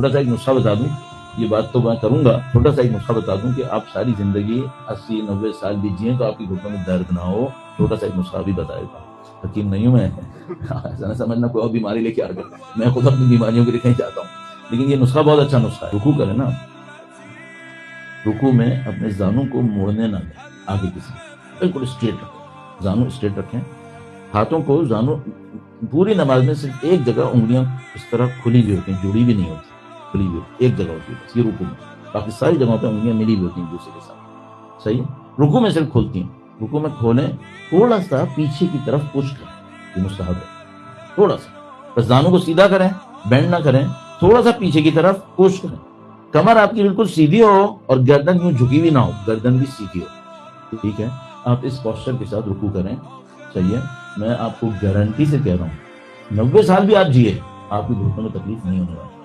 چھوٹا سا ایک نسخہ بتا دوں، یہ بات تو میں کروں گا، چھوٹا سا ایک نسخہ بتا دوں کہ آپ ساری زندگی 80-90 سال بھی جئیں تو آپ کی گھٹنوں میں درد نہ ہو، چھوٹا سا ایک نسخہ بھی بتائے گا. حکیم نہیں ہوں میں، ایسا نہ سمجھنا کوئی اور بیماری لے کے آ گیا، میں خود اپنی بیماریوں کے لیے کہیں جاتا ہوں. لیکن یہ نسخہ بہت اچھا نسخہ ہے. رکوع کریں نا، رکوع میں اپنے زانوں کو موڑنے نہ دیں آگے کسی، بالکل اسٹریٹ رکھیں، زانوں اسٹریٹ رکھیں، ہاتھوں کو زانوں پوری نماز میں صرف ایک جگہ انگلیاں اس طرح کھلی ہوئی ہوتی ہیں، جڑی بھی نہیں ہوتی، کھلی ہوئی ایک جگہ ہوتی ہے بس، یہ رکوع میں. باقی ساری جگہوں پہ انگلیاں ملی ہوئی ہوتی ہیں دوسرے کے ساتھ. صحیح، رکوع میں صرف کھولتی ہیں. رکوع میں کھولیں، تھوڑا سا پیچھے کی طرف پش کریں، یہ مستحب ہے، تھوڑا سا بس. زانوں کو سیدھا کریں، بینڈ نہ کریں، تھوڑا سا پیچھے کی طرف پش کریں. کمر آپ کی بالکل سیدھی ہو اور گردن یوں جھکی بھی نہ ہو، گردن بھی سیدھی ہو. ٹھیک ہے، آپ اس پوسچر کے ساتھ رکوع کریں. صحیح ہے، میں آپ کو گارنٹی سے کہہ رہا ہوں 90 سال بھی آپ جیے، آپ کی گھٹنوں میں تکلیف نہیں ہونے والی.